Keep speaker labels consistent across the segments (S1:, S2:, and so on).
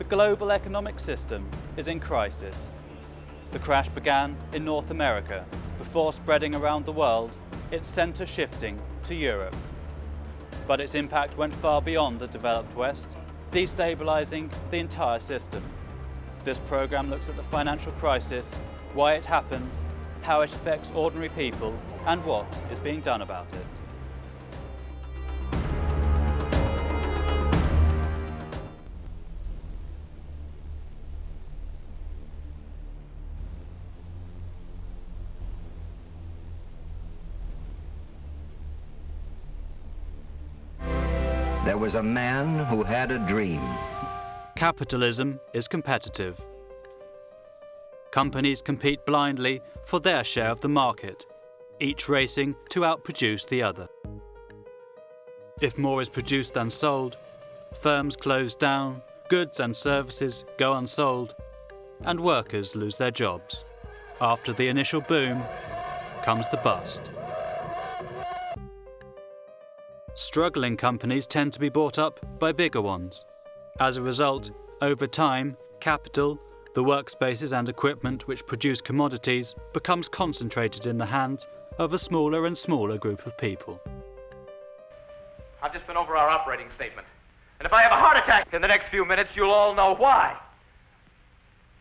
S1: global economic system is in crisis. The crash began in North America before spreading around the world, its centre shifting to Europe. But its impact went far beyond the developed West, destabilising the entire system. This programme looks at the financial crisis, why it happened, how it affects ordinary people, and what is being done about it.
S2: There was a man who had a dream.
S1: Capitalism is competitive. Companies compete blindly for their share of the market, each racing to outproduce the other. If more is produced than sold, firms close down, goods and services go unsold, and workers lose their jobs. After the initial boom comes the bust. Struggling companies tend to be bought up by bigger ones. As a result, over time, capital, the workspaces and equipment which produce commodities, becomes concentrated in the hands of a smaller and smaller group of people.
S3: I've just been over our operating statement. And if I have a heart attack in the next few minutes, you'll all know why.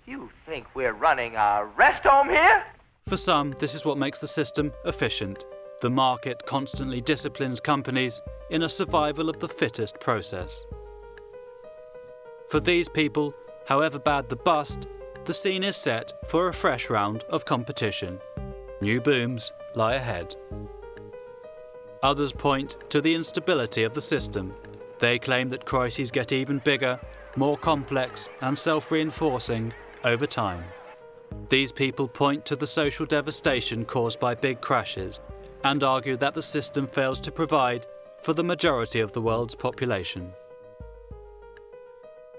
S3: You think we're running a rest home here?
S1: For some, this is what makes the system efficient. The market constantly disciplines companies in a survival of the fittest process. For these people, however bad the bust, the scene is set for a fresh round of competition. New booms lie ahead. Others point to the instability of the system. They claim that crises get even bigger, more complex and self-reinforcing over time. These people point to the social devastation caused by big crashes and argue that the system fails to provide for the majority of the world's population.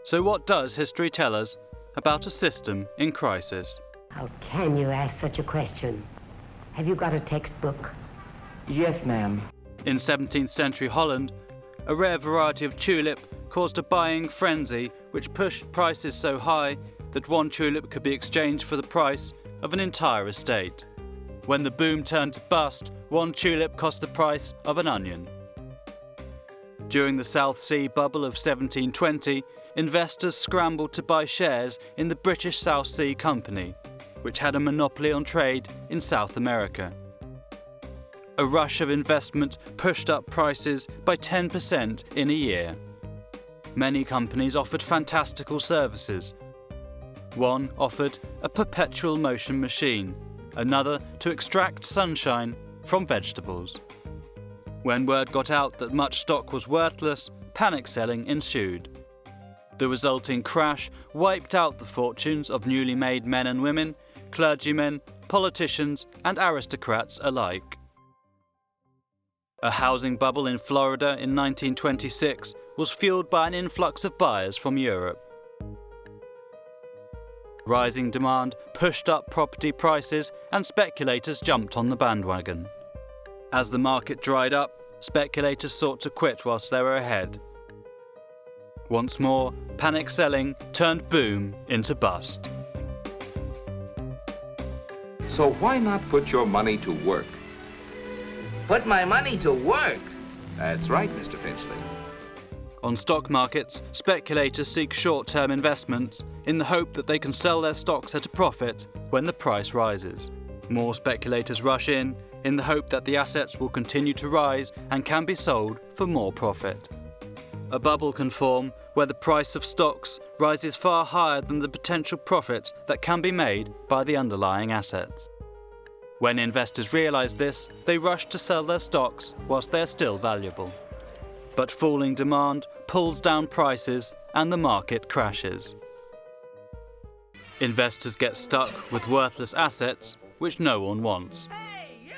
S1: So what does history tell us about a system in crisis?
S4: How can you ask such a question? Have you got a textbook?
S5: Yes, ma'am.
S1: In 17th century Holland, a rare variety of tulip caused a buying frenzy which pushed prices so high that one tulip could be exchanged for the price of an entire estate. When the boom turned to bust, one tulip cost the price of an onion. During the South Sea bubble of 1720, investors scrambled to buy shares in the British South Sea Company, which had a monopoly on trade in South America. A rush of investment pushed up prices by 10% in a year. Many companies offered fantastical services. One offered a perpetual motion machine, another to extract sunshine from vegetables. When word got out that much stock was worthless, panic selling ensued. The resulting crash wiped out the fortunes of newly made men and women, clergymen, politicians, and aristocrats alike. A housing bubble in Florida in 1926 was fueled by an influx of buyers from Europe. Rising demand pushed up property prices and speculators jumped on the bandwagon. As the market dried up, speculators sought to quit whilst they were ahead. Once more, panic selling turned boom into bust.
S6: So why not put your money to work?
S7: Put my money to work?
S6: That's right, Mr. Finchley.
S1: On stock markets, speculators seek short-term investments in the hope that they can sell their stocks at a profit when the price rises. More speculators rush in the hope that the assets will continue to rise and can be sold for more profit. A bubble can form where the price of stocks rises far higher than the potential profits that can be made by the underlying assets. When investors realise this, they rush to sell their stocks whilst they are still valuable. But falling demand pulls down prices and the market crashes. Investors get stuck with worthless assets which no one wants.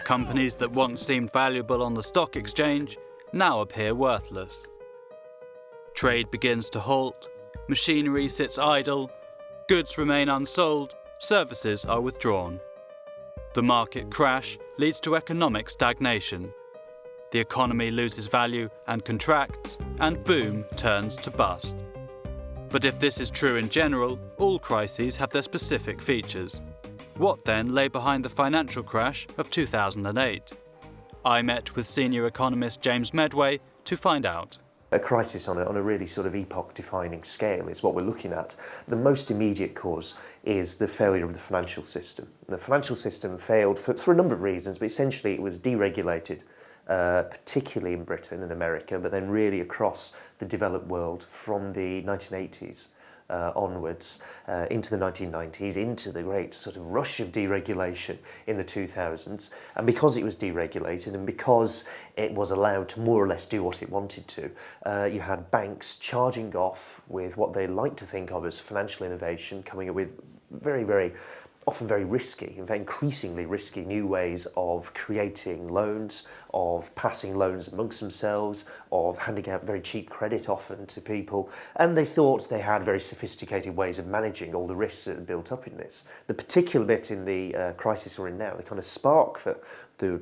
S1: Companies that once seemed valuable on the stock exchange now appear worthless. Trade begins to halt, machinery sits idle, goods remain unsold, services are withdrawn. The market crash leads to economic stagnation. The economy loses value and contracts, and boom turns to bust. But if this is true in general, all crises have their specific features. What then lay behind the financial crash of 2008? I met with senior economist James Medway to find out.
S8: A crisis on a really sort of epoch-defining scale is what we're looking at. The most immediate cause is the failure of the financial system. The financial system failed for a number of reasons, but essentially it was deregulated, particularly in Britain and America, but then really across the developed world from the 1980s. Onwards into the 1990s, into the great sort of rush of deregulation in the 2000s. And because it was deregulated and because it was allowed to more or less do what it wanted to, you had banks charging off with what they like to think of as financial innovation, coming up with often very risky, in fact increasingly risky new ways of creating loans, of passing loans amongst themselves, of handing out very cheap credit often to people, and they thought they had very sophisticated ways of managing all the risks that had built up in this. The particular bit in the crisis we're in now, the kind of spark for the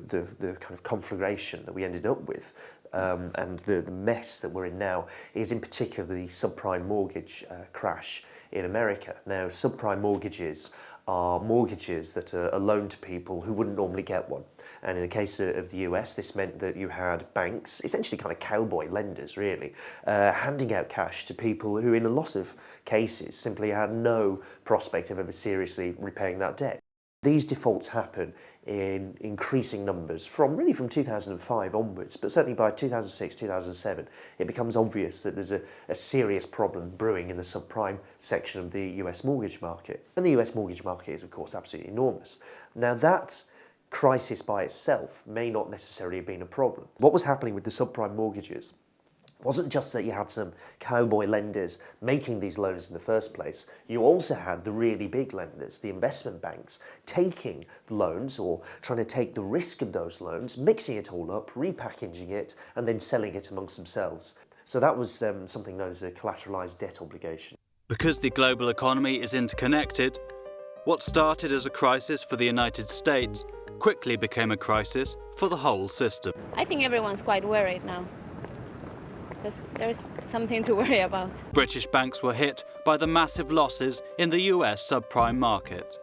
S8: kind of conflagration that we ended up with, and the mess that we're in now, is in particular the subprime mortgage crash in America. Now, subprime mortgages are mortgages that are loaned to people who wouldn't normally get one. And in the case of the US, this meant that you had banks, essentially kind of cowboy lenders really, handing out cash to people who in a lot of cases simply had no prospect of ever seriously repaying that debt. These defaults happen in increasing numbers from 2005 onwards, but certainly by 2006, 2007, it becomes obvious that there's a serious problem brewing in the subprime section of the US mortgage market. And the US mortgage market is, of course, absolutely enormous. Now, that crisis by itself may not necessarily have been a problem. What was happening with the subprime mortgages wasn't just that you had some cowboy lenders making these loans in the first place. You also had the really big lenders, the investment banks, taking the loans or trying to take the risk of those loans, mixing it all up, repackaging it, and then selling it amongst themselves. So that was something known as a collateralized debt obligation.
S1: Because the global economy is interconnected, what started as a crisis for the United States quickly became a crisis for the whole system.
S9: I think everyone's quite worried now, because there's something to worry about.
S1: British banks were hit by the massive losses in the US subprime market.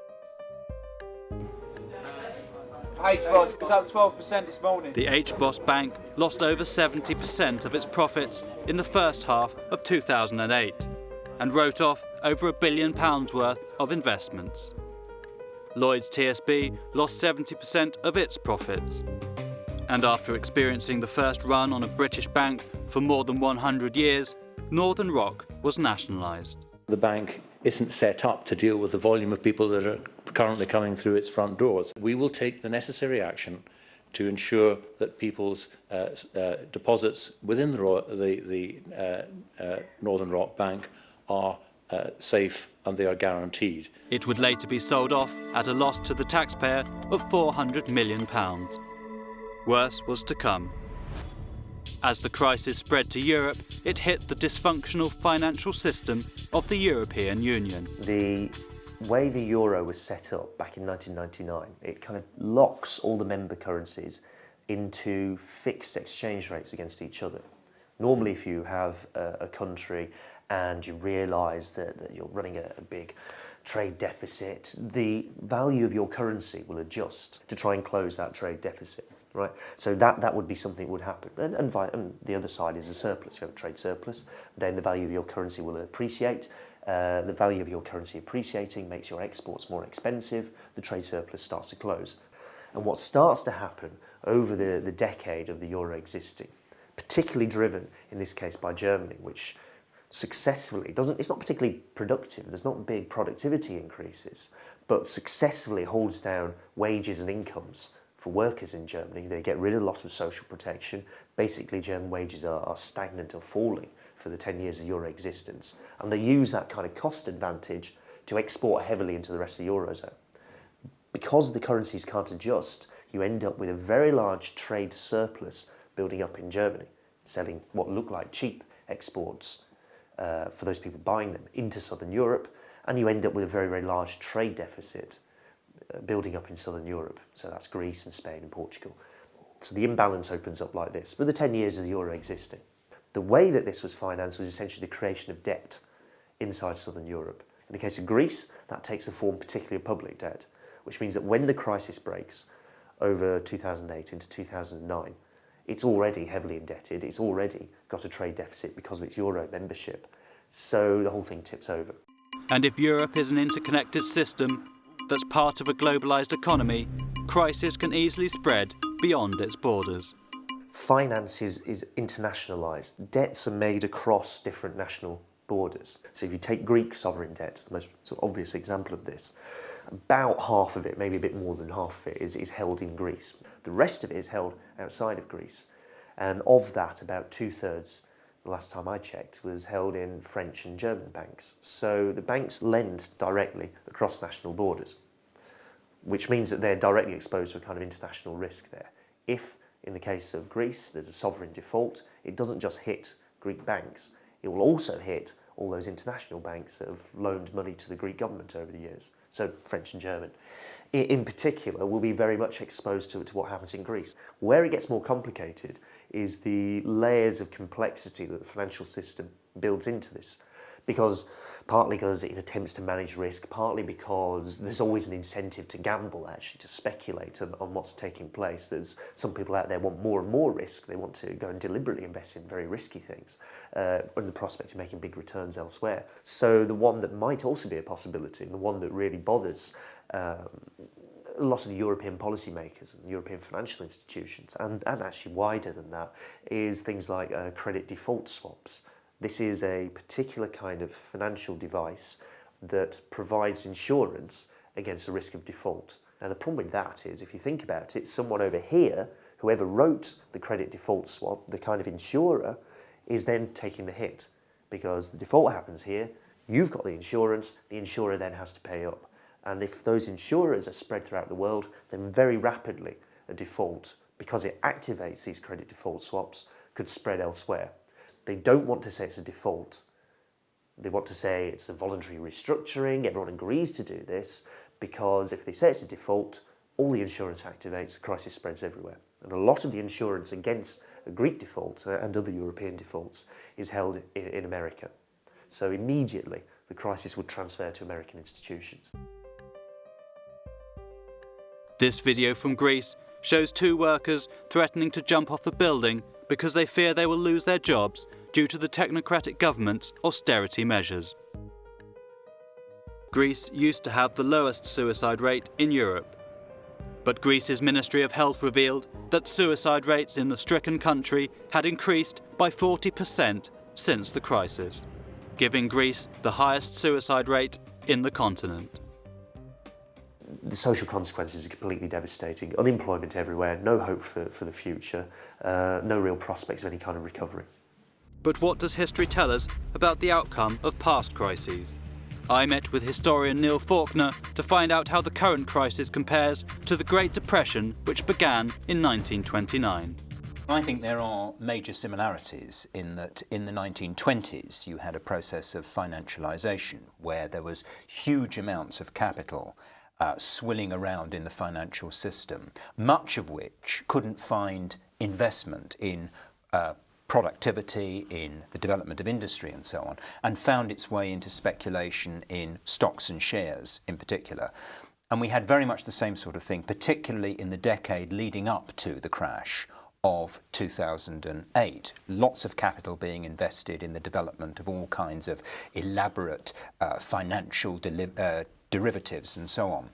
S10: HBOS was up 12% this morning.
S1: The HBOS Bank lost over 70% of its profits in the first half of 2008 and wrote off over £1 billion worth of investments. Lloyds TSB lost 70% of its profits. And after experiencing the first run on a British bank for more than 100 years, Northern Rock was nationalised.
S11: The bank isn't set up to deal with the volume of people that are currently coming through its front doors. We will take the necessary action to ensure that people's deposits within the Northern Rock Bank are safe and they are guaranteed.
S1: It would later be sold off at a loss to the taxpayer of £400 million. Worse was to come. As the crisis spread to Europe, it hit the dysfunctional financial system of the European Union.
S8: The way the euro was set up back in 1999, it kind of locks all the member currencies into fixed exchange rates against each other. Normally, if you have a country and you realise that you're running a big trade deficit, the value of your currency will adjust to try and close that trade deficit. Right, so that would be something that would happen. And the other side is a surplus. If you have a trade surplus, then the value of your currency will appreciate. The value of your currency appreciating makes your exports more expensive. The trade surplus starts to close. And what starts to happen over the decade of the euro existing, particularly driven in this case by Germany, which successfully it's not particularly productive, there's not big productivity increases, but successfully holds down wages and incomes for workers in Germany. They get rid of a lot of social protection. Basically, German wages are stagnant or falling for the 10 years of euro existence. And they use that kind of cost advantage to export heavily into the rest of the Eurozone. Because the currencies can't adjust, you end up with a very large trade surplus building up in Germany, selling what look like cheap exports for those people buying them into Southern Europe, and you end up with a very, very large trade deficit building up in Southern Europe. So that's Greece and Spain and Portugal. So the imbalance opens up like this. With the 10 years of the euro existing, the way that this was financed was essentially the creation of debt inside southern Europe. In the case of Greece, that takes the form particularly of public debt, which means that when the crisis breaks over 2008 into 2009, it's already heavily indebted, it's already got a trade deficit because of its Euro membership, so the whole thing tips over.
S1: And if Europe is an interconnected system that's part of a globalised economy, crisis can easily spread beyond its borders.
S8: Finance is internationalised. Debts are made across different national borders. So if you take Greek sovereign debt, it's the most sort of obvious example of this, about half of it, maybe a bit more than half of it, is held in Greece. The rest of it is held outside of Greece. And of that, about 2/3, the last time I checked, was held in French and German banks. So the banks lend directly across national borders, which means that they're directly exposed to a kind of international risk there. If, in the case of Greece, there's a sovereign default, it doesn't just hit Greek banks, it will also hit all those international banks that have loaned money to the Greek government over the years, so French and German. In particular, will be very much exposed to what happens in Greece. Where it gets more complicated is the layers of complexity that the financial system builds into this, partly because it attempts to manage risk, partly because there's always an incentive to gamble, actually, to speculate on what's taking place. There's some people out there want more and more risk. They want to go and deliberately invest in very risky things under the prospect of making big returns elsewhere. So the one that might also be a possibility, and the one that really bothers a lot of the European policymakers and European financial institutions, and actually wider than that, is things like credit default swaps. This is a particular kind of financial device that provides insurance against the risk of default. Now the problem with that is, if you think about it, someone over here, whoever wrote the credit default swap, the kind of insurer, is then taking the hit. Because the default happens here, you've got the insurance, the insurer then has to pay up. And if those insurers are spread throughout the world, then very rapidly a default, because it activates these credit default swaps, could spread elsewhere. They don't want to say it's a default. They want to say it's a voluntary restructuring, everyone agrees to do this, because if they say it's a default, all the insurance activates, the crisis spreads everywhere. And a lot of the insurance against a Greek default and other European defaults is held in America. So immediately the crisis would transfer to American institutions.
S1: This video from Greece shows two workers threatening to jump off a building because they fear they will lose their jobs due to the technocratic government's austerity measures. Greece used to have the lowest suicide rate in Europe, but Greece's Ministry of Health revealed that suicide rates in the stricken country had increased by 40% since the crisis, giving Greece the highest suicide rate in the continent.
S8: The social consequences are completely devastating. Unemployment everywhere, no hope for the future, no real prospects of any kind of recovery.
S1: But what does history tell us about the outcome of past crises? I met with historian Neil Faulkner to find out how the current crisis compares to the Great Depression, which began in 1929.
S12: I think there are major similarities in that in the 1920s you had a process of financialisation where there was huge amounts of capital swilling around in the financial system, much of which couldn't find investment in productivity, in the development of industry and so on, and found its way into speculation in stocks and shares in particular. And we had very much the same sort of thing, particularly in the decade leading up to the crash of 2008. Lots of capital being invested in the development of all kinds of elaborate financial derivatives and so on.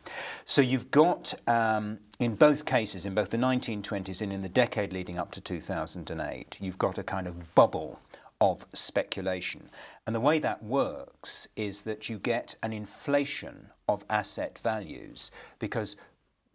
S12: So you've got, in both cases, in both the 1920s and in the decade leading up to 2008, you've got a kind of bubble of speculation. And the way that works is that you get an inflation of asset values, because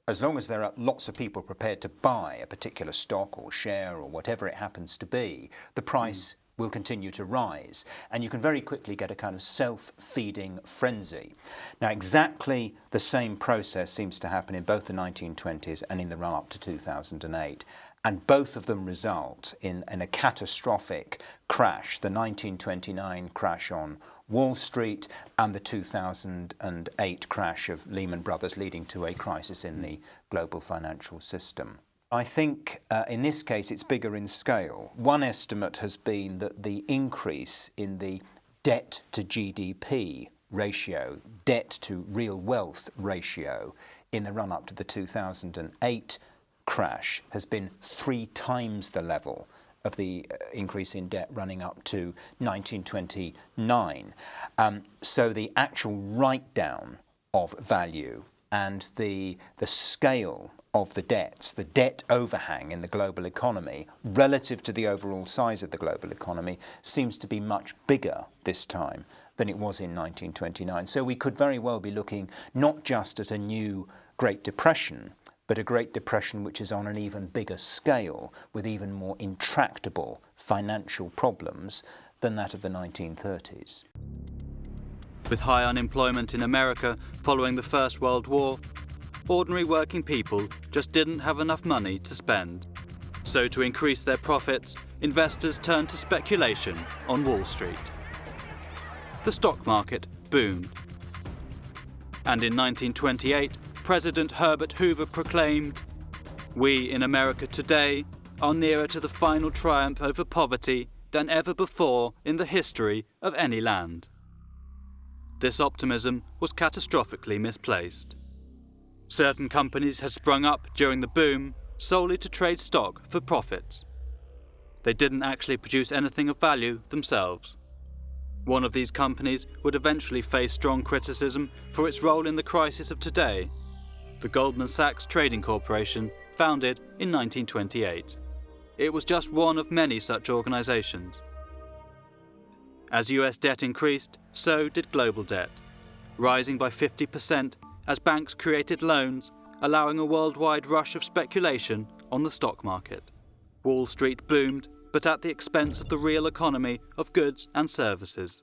S12: as long as there are lots of people prepared to buy a particular stock or share or whatever it happens to be, the price will continue to rise. And you can very quickly get a kind of self-feeding frenzy. Now, exactly the same process seems to happen in both the 1920s and in the run-up to 2008. And both of them result in a catastrophic crash, the 1929 crash on Wall Street and the 2008 crash of Lehman Brothers, leading to a crisis in the global financial system. I think in this case it's bigger in scale. One estimate has been that the increase in the debt to GDP ratio, debt to real wealth ratio in the run-up to the 2008 crash has been 3 times the level of the increase in debt running up to 1929. So the actual write-down of value and the scale of the debts, the debt overhang in the global economy relative to the overall size of the global economy seems to be much bigger this time than it was in 1929. So we could very well be looking not just at a new Great Depression, but a Great Depression which is on an even bigger scale, with even more intractable financial problems than that of the 1930s.
S1: With high unemployment in America following the First World War, ordinary working people just didn't have enough money to spend. So to increase their profits, investors turned to speculation on Wall Street. The stock market boomed. And in 1928, President Herbert Hoover proclaimed, "We in America today are nearer to the final triumph over poverty than ever before in the history of any land." This optimism was catastrophically misplaced. Certain companies had sprung up during the boom solely to trade stock for profits. They didn't actually produce anything of value themselves. One of these companies would eventually face strong criticism for its role in the crisis of today, the Goldman Sachs Trading Corporation, founded in 1928. It was just one of many such organizations. As US debt increased, so did global debt, rising by 50% as banks created loans, allowing a worldwide rush of speculation on the stock market. Wall Street boomed, but at the expense of the real economy of goods and services.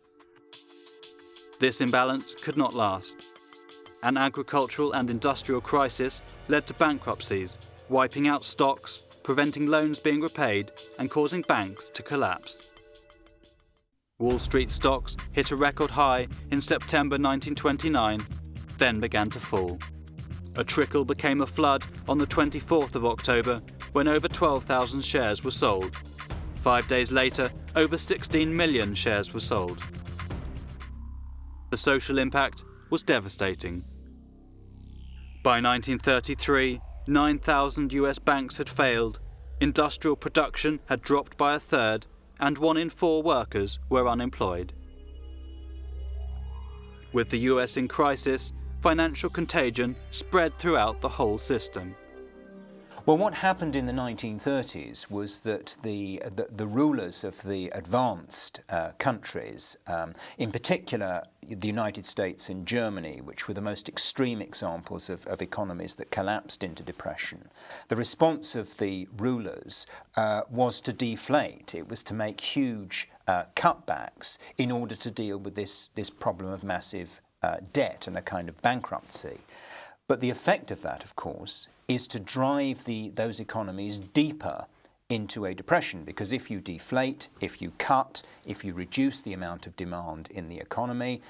S1: This imbalance could not last. An agricultural and industrial crisis led to bankruptcies, wiping out stocks, preventing loans being repaid, and causing banks to collapse. Wall Street stocks hit a record high in September 1929, then began to fall. A trickle became a flood on the 24th of October, when over 12,000 shares were sold. 5 days later, over 16 million shares were sold. The social impact was devastating. By 1933, 9,000 US banks had failed, industrial production had dropped by a third, and 1 in 4 workers were unemployed. With the US in crisis, financial contagion spread throughout the whole system.
S12: Well, what happened in the 1930s was that the rulers of the advanced countries, in particular the United States and Germany, which were the most extreme examples of economies that collapsed into depression, the response of the rulers was to deflate. It was to make huge cutbacks in order to deal with this problem of massive debt and a kind of bankruptcy. But the effect of that, of course, is to drive those economies deeper into a depression, because if you deflate, if you cut, if you reduce the amount of demand in the economy,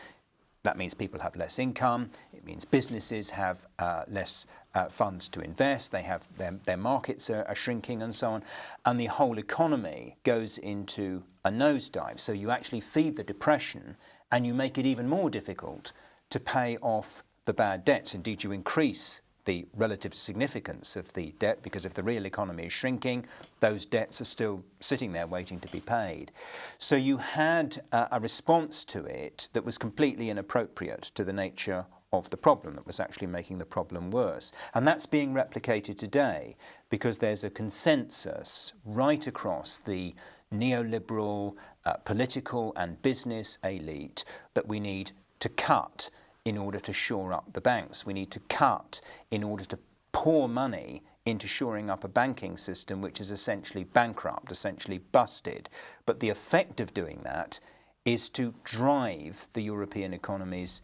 S12: that means people have less income, it means businesses have less funds to invest, they have their markets are shrinking and so on, and the whole economy goes into a nosedive. So you actually feed the depression and you make it even more difficult to pay off the bad debts. Indeed, you increase the relative significance of the debt, because if the real economy is shrinking, those debts are still sitting there waiting to be paid. So you had a response to it that was completely inappropriate to the nature of the problem, that was actually making the problem worse. And that's being replicated today, because there's a consensus right across the neoliberal political and business elite that we need to cut in order to shore up the banks. We need to cut in order to pour money into shoring up a banking system which is essentially bankrupt, essentially busted. But the effect of doing that is to drive the European economies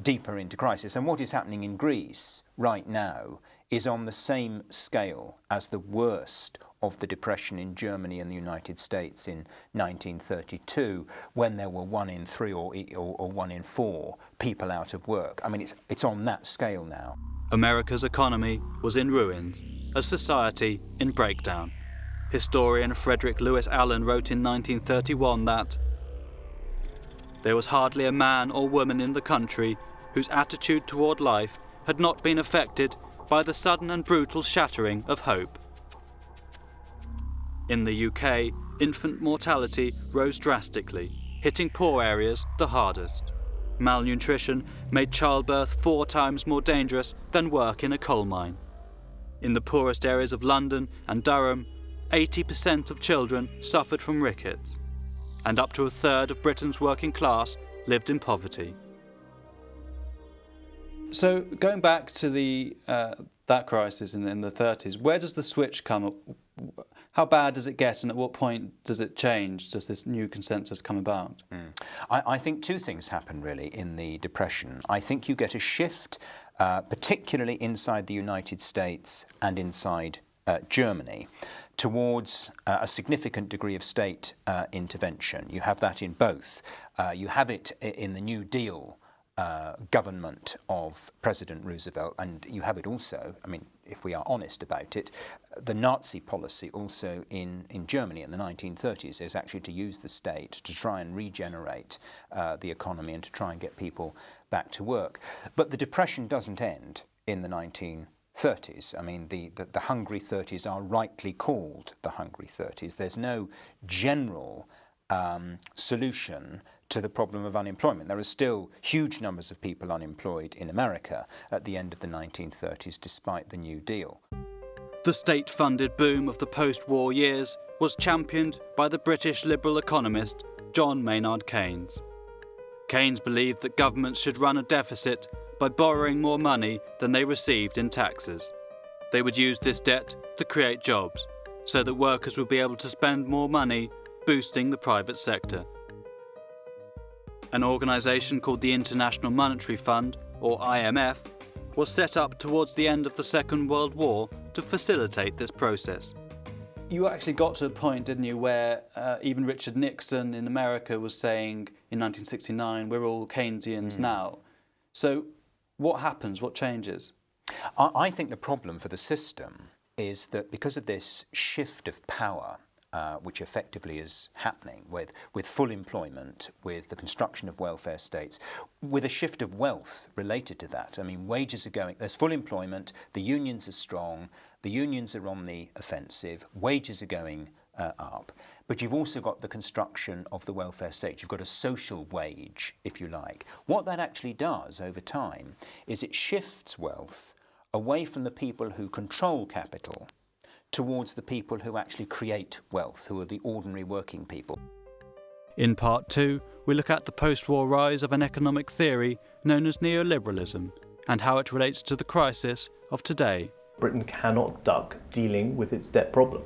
S12: deeper into crisis. And what is happening in Greece right now is on the same scale as the worst of the depression in Germany and the United States in 1932, when there were 1 in 3 or 1 in 4 people out of work. I mean, it's on that scale now.
S1: America's economy was in ruins, a society in breakdown. Historian Frederick Lewis Allen wrote in 1931 that there was hardly a man or woman in the country whose attitude toward life had not been affected by the sudden and brutal shattering of hope. In the UK, infant mortality rose drastically, hitting poor areas the hardest. Malnutrition made childbirth 4 times more dangerous than work in a coal mine. In the poorest areas of London and Durham, 80% of children suffered from rickets, and up to a third of Britain's working class lived in poverty. So, going back to that crisis in the 30s, where does the switch come? How bad does it get, and at what point does it change? Does this new consensus come about?
S12: I think 2 things happen really in the Depression. I think you get a shift, particularly inside the United States and inside Germany, towards a significant degree of state intervention. You have that in both. You have it in the New Deal government of President Roosevelt, and you have it also, I mean, if we are honest about it, the Nazi policy also in Germany in the 1930s is actually to use the state to try and regenerate the economy and to try and get people back to work. But the Depression doesn't end in the 1930s. I mean, the Hungry 30s are rightly called the Hungry 30s. There's no general solution to the problem of unemployment. There are still huge numbers of people unemployed in America at the end of the 1930s, despite the New Deal.
S1: The state-funded boom of the post-war years was championed by the British liberal economist John Maynard Keynes. Keynes believed that governments should run a deficit by borrowing more money than they received in taxes. They would use this debt to create jobs, so that workers would be able to spend more money, boosting the private sector. An organisation called the International Monetary Fund, or IMF, was set up towards the end of the Second World War to facilitate this process. You actually got to a point, didn't you, where even Richard Nixon in America was saying in 1969, we're all Keynesians now. So what happens? What changes?
S12: I think the problem for the system is that because of this shift of power, which effectively is happening with full employment, with the construction of welfare states, with a shift of wealth related to that. I mean, wages are going, there's full employment, the unions are strong, the unions are on the offensive, wages are going up, but you've also got the construction of the welfare state. You've got a social wage, if you like. What that actually does over time is it shifts wealth away from the people who control capital towards the people who actually create wealth, who are the ordinary working people.
S1: In Part 2, we look at the post-war rise of an economic theory known as neoliberalism and how it relates to the crisis of today.
S13: Britain cannot duck dealing with its debt problem.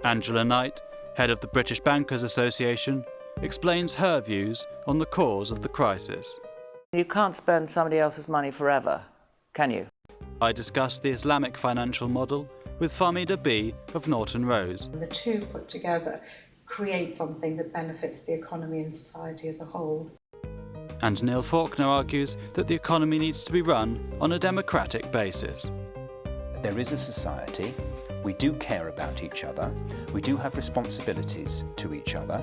S1: Angela Knight, head of the British Bankers Association, explains her views on the cause of the crisis.
S14: You can't spend somebody else's money forever, can you?
S1: I discuss the Islamic financial model with Fahmida B of Norton Rose.
S15: The two put together create something that benefits the economy and society as a whole.
S1: And Neil Faulkner argues that the economy needs to be run on a democratic basis.
S12: There is a society, we do care about each other, we do have responsibilities to each other.